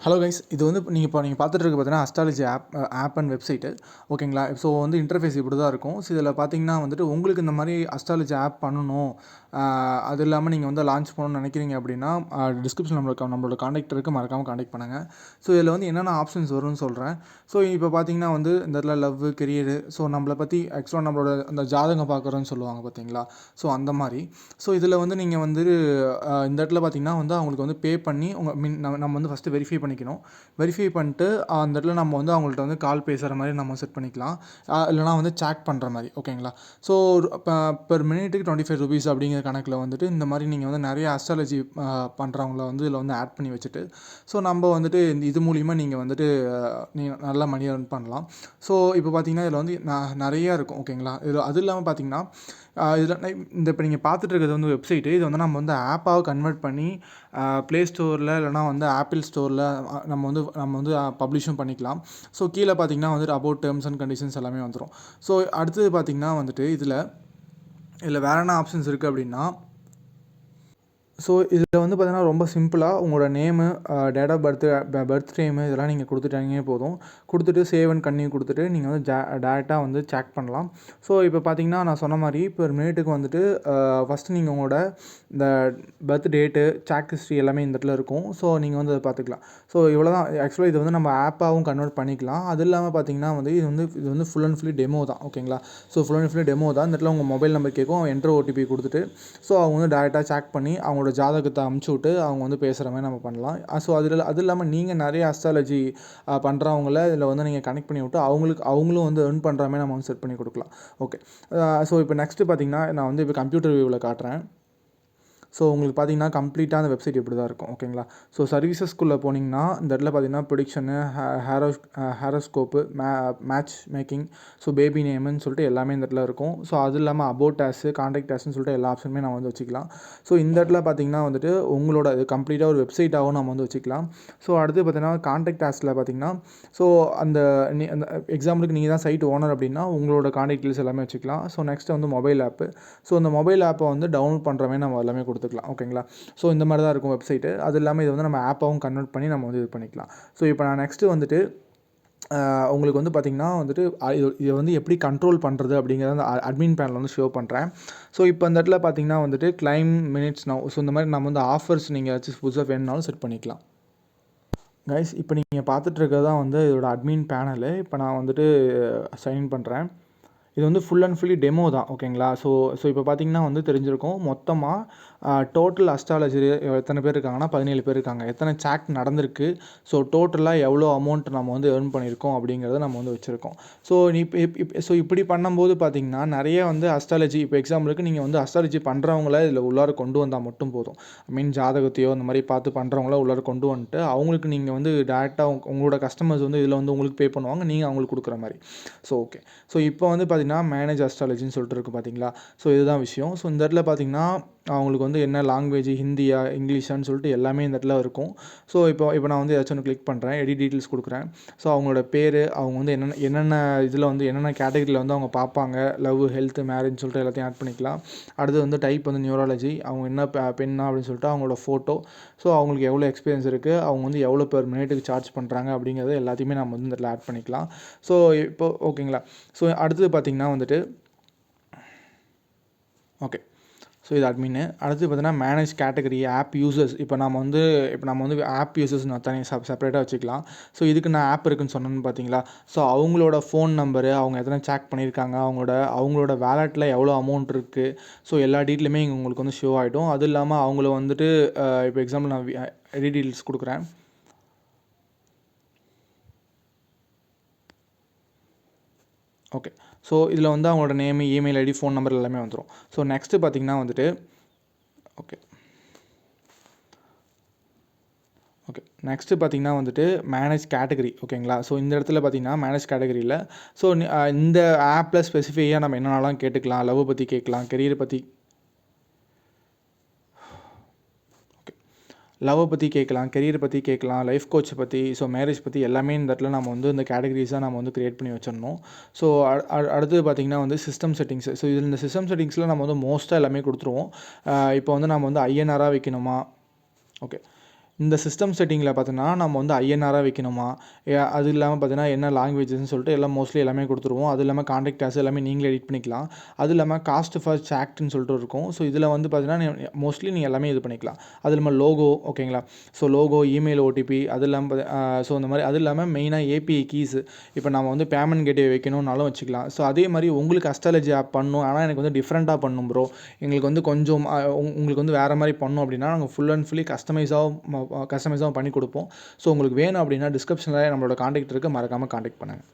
Hello guys, இது வந்து நீங்கள் பார்த்துட்டு இருக்க பார்த்தீங்கன்னா அஸ்ட்ராலஜி ஆப் அண்ட் வெப்சைட்டு. ஓகேங்களா? ஸோ வந்து இன்டர்ஃபேஸ் இப்படி தான் இருக்கும். ஸோ இதில் பார்த்தீங்கன்னா வந்துட்டு உங்களுக்கு இந்த மாதிரி அஸ்ட்ராலஜி ஆப் பண்ணணும், அது இல்லாமல் நீங்கள் வந்து லான்ச் பண்ணணும்னு நினைக்கிறீங்க அப்படின்னா டிஸ்கிரிப்ஷன் நம்மளோட காண்டாக்ட் இருக்குது, மறக்காமல் காண்டாக்ட் பண்ணுங்கள். ஸோ இதில் வந்து என்னென்ன ஆப்ஷன்ஸ் வரும்னு சொல்கிறேன். ஸோ இப்போ பார்த்தீங்கன்னா வந்து இந்த இடத்துல லவ், கெரியரு, ஸோ நம்மளை பற்றி ஆக்சுவலாக நம்மளோட அந்த ஜாதகம் பார்க்குறோன்னு சொல்லுவாங்க பார்த்தீங்களா? ஸோ அந்த மாதிரி. ஸோ இதில் வந்து நீங்கள் வந்து இந்த இடத்துல பார்த்தீங்கன்னா வந்து அவங்களுக்கு வந்து பே பண்ணி நம்ம வந்து ஃபஸ்ட்டு வெரிஃபை பண்ணிக்கணும். வெரிஃபை பண்ணிட்டு அந்த இடத்துல நம்ம வந்து அவங்கள்ட்ட வந்து கால் பேசுகிற மாதிரி நம்ம செட் பண்ணிக்கலாம், இல்லைனா வந்து சேட் பண்ணுற மாதிரி. ஓகேங்களா? ஸோ இப்போ பெர் மினிட்டுக்கு 25 ருபீஸ் அப்படிங்கிற கணக்கில் வந்துட்டு இந்த மாதிரி நீங்கள் வந்து நிறைய அஸ்ட்ராலஜி பண்ணுறவங்கள வந்து இதில் வந்து ஆட் பண்ணி வச்சுட்டு, ஸோ நம்ம வந்துட்டு இது மூலிமா நீங்கள் வந்துட்டு நீங்கள் நல்லா மணி earn பண்ணலாம். ஸோ இப்போ பார்த்தீங்கன்னா இதில் வந்து நிறையா இருக்கும். ஓகேங்களா? இது அது இல்லாமல் பார்த்தீங்கன்னா இதில் இப்போ நீங்கள் பார்த்துட்டு இருக்கிறது வந்து வெப்சைட்டு. இது வந்து நம்ம வந்து ஆப்பாக கன்வெர்ட் பண்ணி ப்ளே ஸ்டோரில் இல்லைனா வந்து ஆப்பிள் ஸ்டோரில் நம்ம வந்து பப்ளிஷும் பண்ணிக்கலாம். ஸோ கீழே பார்த்தீங்கன்னா வந்துட்டு அபவுட் டேர்ம்ஸ் அண்ட் கண்டிஷன்ஸ் எல்லாமே வந்துடும். ஸோ அடுத்தது பார்த்தீங்கன்னா வந்துட்டு இதில் வேறு என்ன ஆப்ஷன்ஸ் இருக்குது அப்படின்னா, ஸோ இதில் வந்து பார்த்தீங்கன்னா ரொம்ப சிம்பிளாக உங்களோட name, date of birth time இதெல்லாம் நீங்கள் கொடுத்துட்டாங்கே போதும். கொடுத்துட்டு சேவ் அண்ட் கன்டினியூ கொடுத்துட்டு நீங்கள் வந்து டேரெக்டாக வந்து செக் பண்ணலாம். ஸோ இப்போ பார்த்தீங்கன்னா நான் சொன்ன மாதிரி இப்போ ஒரு மினிட்டுக்கு வந்துட்டு ஃபஸ்ட்டு நீங்கள் உங்களோட இந்த பர்த் டேட்டு, சாட் ஹிஸ்ட்ரி எல்லாமே இந்த இடத்துல இருக்கும். ஸோ நீங்கள் வந்து அதை பார்த்துக்கலாம். ஸோ இவ்வளோ தான். ஆக்சுவலாக இது வந்து நம்ம ஆப்பாகவும் கன்வெர்ட் பண்ணிக்கலாம். அது இல்லாமல் பார்த்தீங்கன்னா வந்து இது வந்து ஃபுல் அண்ட் ஃபுல்லி டெமோ தான். ஓகேங்களா? So full and fully demo தான். இந்த இடத்துல உங்கள் மொபைல் நம்பர் கேட்கும், என்ட்ரு ஓடிபி கொடுத்துட்டு ஸோ அவங்க வந்து டேரெக்டாக செக் பண்ணி அவங்களோட ஜாதகத்தை அமுச்சு விட்டு அவங்க வந்து பேசுகிற மாதிரி நம்ம பண்ணலாம். ஸோ அது இல்லாமல் நீங்கள் நிறைய அஸ்ட்ராலஜி பண்ணுறவங்கள இதில் வந்து நீங்கள் கனெக்ட் பண்ணி விட்டு அவங்களும் வந்து earn பண்ணுற மாதிரி நம்ம வந்து செட் பண்ணி கொடுக்கலாம். ஓகே. ஸோ இப்போ நெக்ஸ்ட்டு பார்த்தீங்கன்னா நான் வந்து இப்போ கம்ப்யூட்டர் வியூவில் காட்டுறேன். ஸோ உங்களுக்கு பார்த்தீங்கன்னா கம்ப்ளீட்டாக அந்த வெப்சைட் இப்படி தான் இருக்கும். ஓகேங்களா? ஸோ சர்வீசஸ்க்குள்ளே போனீங்கன்னா இந்த இடத்துல பார்த்தீங்கன்னா prediction, horoscope, match making, so baby நேமுன்னு சொல்லிட்டு எல்லாமே இந்த இடத்துல இருக்கும். ஸோ அது இல்லாமல் அபவுட் ஆஸு, காண்டாக்ட் ஆஸ்ன்னு சொல்லிட்டு எல்லா ஆப்ஷனுமே நம்ம வந்து வச்சுக்கலாம். ஸோ இந்த இடத்துல பார்த்தீங்கன்னா வந்துட்டு உங்களோட இது கம்ப்ளீட்டாக ஒரு வெப்சைட்டாகவும் நம்ம வந்து வச்சுக்கலாம். ஸோ அடுத்து பார்த்தீங்கன்னா காண்டாக்ட் ஆஸில் பார்த்தீங்கன்னா ஸோ அந்த எக்ஸாம்பிளுக்கு நீங்கள் தான் சைட் ஓனர் அப்படின்னா உங்களோட காண்டாக்ட் டீல்ஸ் எல்லாமே வச்சுக்கலாம். ஸோ நெக்ஸ்ட்டு வந்து மொபைல் ஆப்பு. ஸோ அந்த மொபைல் ஆப்பை வந்து டவுன்லோட் பண்ணுற மாதிரி நம்ம எல்லாமே கொடுத்துக்கலாம். ஓகேங்களா? ஸோ இந்த மாதிரி தான் இருக்கும் வெப்சைட்டு. அது இல்லாமல் இது வந்து நம்ம ஆப்பாகவும் கன்வெர்ட் பண்ணி நம்ம வந்து இது பண்ணிக்கலாம். ஸோ இப்போ நான் நெக்ஸ்ட்டு வந்துட்டு உங்களுக்கு வந்து பார்த்திங்கன்னா வந்துட்டு இதை வந்து எப்படி கண்ட்ரோல் பண்ணுறது அப்படிங்கிறத அந்த அட்மின் பேனல் வந்து ஷோ பண்ணுறேன். ஸோ இப்போ இந்த இடத்துல பார்த்திங்கன்னா வந்துட்டு கிளைம் மினிட்ஸ் நவ். ஸோ இந்த மாதிரி நம்ம வந்து ஆஃபர்ஸ் நீங்கள் ஏதாச்சும் புதுசாக வேணுனாலும் செட் பண்ணிக்கலாம். கைஸ், இப்போ நீங்கள் பார்த்துட்டு இருக்கிறது தான் வந்து இதோட அட்மின் பேனலு. இப்போ நான் வந்துட்டு சைன் பண்ணுறேன். இது வந்து ஃபுல் அண்ட் ஃபுல்லி டெமோ தான். ஓகேங்களா? ஸோ இப்போ பார்த்தீங்கன்னா வந்து தெரிஞ்சிருக்கும் மொத்தமாக டோட்டல் அஸ்ட்ராலஜி எத்தனை பேர் இருக்காங்கன்னா 17 பேர் இருக்காங்க. எத்தனை சாட் நடந்திருக்கு, ஸோ டோட்டலாக எவ்வளோ அமௌண்ட் நம்ம வந்து earn பண்ணியிருக்கோம் அப்படிங்கிறத நம்ம வந்து வச்சுருக்கோம். ஸோ ஸோ இப்படி பண்ணும்போது பார்த்தீங்கன்னா நிறைய வந்து அஸ்ட்ராலஜி, இப்போ எக்ஸாம்பிளுக்கு நீங்கள் வந்து அஸ்ட்ராலஜி பண்ணுறவங்கள இதில் உள்ளார கொண்டு வந்தால் மட்டும் போதும். ஜாதகத்தையோ இந்த மாதிரி பார்த்து பண்ணுறவங்கள உள்ளார கொண்டு வந்துட்டு அவங்களுக்கு நீங்கள் வந்து டேரெக்டாக உங்களோட கஸ்டமர்ஸ் வந்து இதில் வந்து உங்களுக்கு பே பண்ணுவாங்க, நீங்கள் அவங்களுக்கு கொடுக்குற மாதிரி. So okay. ஸோ இப்போ வந்து பார்த்தீங்கன்னா மேனேஜ் அஸ்ட்ராலஜின்னு சொல்லிட்டு இருக்குது பார்த்தீங்களா? ஸோ இதுதான் விஷயம். ஸோ இந்த இடத்துல பார்த்தீங்கன்னா அவங்களுக்கு வந்து என்ன லாங்குவேஜ், ஹிந்தியா, இங்கிலீஷான்னு சொல்லிட்டு எல்லாமே இந்த இடத்துல இருக்கும். ஸோ இப்போ நான் வந்து ஏதாச்சும் ஒன்று கிளிக் பண்ணுறேன், எடிட் டீட்டெயில்ஸ் கொடுக்குறேன். ஸோ அவங்களோட பேர், அவங்க வந்து என்னென்ன இதில் வந்து என்னென்ன கேட்டகரியில் வந்து அவங்க பார்ப்பாங்க, லவ், ஹெல்த், மேரேஜ் சொல்லிட்டு எல்லாத்தையும் ஆட் பண்ணிக்கலாம். அடுத்து வந்து டைப் வந்து நியூராலஜி, அவங்க என்ன பெண்ணா அப்படின்னு சொல்லிட்டு அவங்களோட ஃபோட்டோ, ஸோ அவங்களுக்கு எவ்வளோ எக்ஸ்பீரியன்ஸ் இருக்குது, அவங்க வந்து எவ்வளோ பெர் மினிட்டுக்கு சார்ஜ் பண்ணுறாங்க அப்படிங்கிறது எல்லாத்தையுமே நம்ம வந்து இந்த இடத்துல ஆட் பண்ணிக்கலாம். ஸோ இப்போ ஓகேங்களா? ஸோ அடுத்தது பார்த்திங்கன்னா வந்துட்டு ஓகே. ஸோ இது அட்மின்னு. அடுத்து பார்த்தீங்கன்னா மேனேஜ் கேட்டகரி, ஆப் யூசர்ஸ். இப்போ நம்ம வந்து ஆப் யூசர்ஸ் நான் தனியாக செப்பரேட்டாக வச்சுக்கலாம். ஸோ இதுக்கு நான் ஆப் இருக்குன்னு சொன்னேன்னு பார்த்தீங்களா? ஸோ அவங்களோட ஃபோன் நம்பரு, அவங்க எத்தனை செக் பண்ணியிருக்காங்க, அவங்களோட வேலெட்டில் எவ்வளோ அமௌண்ட் இருக்குது, ஸோ எல்லா டீட்டெயிலுமே இங்கே உங்களுக்கு வந்து ஷோ ஆகிடும். அது இல்லாமல் அவங்கள வந்துட்டு இப்போ எக்ஸாம்பிள் நான் எடிட் டீட்டெயில்ஸ் கொடுக்குறேன். ஓகே. ஸோ இதில் வந்து அவங்களோட name, email ID, phone number எல்லாமே வந்துடும். ஸோ நெக்ஸ்ட்டு பார்த்திங்கன்னா வந்துட்டு ஓகே. நெக்ஸ்ட்டு பார்த்திங்கன்னா வந்துட்டு மேனேஜ் கேட்டகரி. ஓகேங்களா? ஸோ இந்த இடத்துல பார்த்திங்கன்னா மேனேஜ் கேட்டகரியில் ஸோ இந்த ஆப்பில் ஸ்பெசிஃபையாக நம்ம என்னென்னலாம் கேட்டுக்கலாம். லவ் பற்றி கேட்கலாம், கெரியர் பற்றி கேட்கலாம், கெரியர் பற்றி கேட்கலாம், லைஃப் கோச்சை பற்றி, ஸோ மேரேஜ் பற்றி எல்லாமே இந்த இடத்துல நம்ம வந்து இந்த கேட்டகரிஸாக நம்ம வந்து க்ரியேட் பண்ணி வச்சிடணும். ஸோ அடுத்தது பார்த்திங்கன்னா வந்து சிஸ்டம் செட்டிங்ஸு. ஸோ இதில் இந்த சிஸ்டம் செட்டிங்ஸில் நம்ம வந்து மோஸ்ட்டாக எல்லாமே கொடுத்துருவோம். இப்போ வந்து நம்ம வந்து ஐஎன்ஆராக வைக்கணுமா, ஓகே, இந்த சிஸ்டம் செட்டிங்கில் பார்த்தீங்கன்னா நம்ம வந்து ஐஎன்ஆராக வைக்கணுமா, அது இல்லாமல் பார்த்தீங்கன்னா என்ன லாங்குவேஜஸ்ன்னு சொல்லிட்டு எல்லாம் மோஸ்ட்லி எல்லாமே கொடுத்துருவோம். அது இல்லாமல் கான்டாக்ட் ஆஸ் எல்லாமே நீங்களே எடிட் பண்ணிக்கலாம். அது இல்லாமல் காஸ்ட் ஃபர் சாக்ட்னு சொல்லிட்டு இருக்கும். ஸோ இதில் வந்து பார்த்தீங்கன்னா மோஸ்ட்லி நீங்கள் எல்லாமே இது பண்ணிக்கலாம். அது இல்லாமல் லோகோ, ஓகேங்களா. ஸோ லோகோ, இமெயில் ஓடிபி, அது இல்லாமல் ஸோ இந்த மாதிரி அது இல்லாமல் மெயினாக ஏபிஐ கீஸ், இப்போ நம்ம வந்து பேமெண்ட் கேட்வே வைக்கணும்னாலும் வச்சுக்கலாம். ஸோ அதே மாதிரி உங்களுக்கு அஸ்ட்ராலஜி ஆப் பண்ணணும், ஆனால் எனக்கு வந்து டிஃப்ரெண்ட்டாக பண்ணணும் ப்ரோ, எங்களுக்கு வந்து கொஞ்சம் உங்களுக்கு வந்து வேறு மாதிரி பண்ணணும் அப்படின்னா நாங்கள் ஃபுல் அண்ட் ஃபுல்லி கஸ்டமைஸாகவும் பண்ணி கொடுப்போம். ஸோ உங்களுக்கு வேணும் அப்படின்னா டிஸ்கிரிப்ஷனில் நம்மளோட காண்டாக்ட் இருக்குது, மறக்காமல் காண்டாக்ட் பண்ணுங்கள்.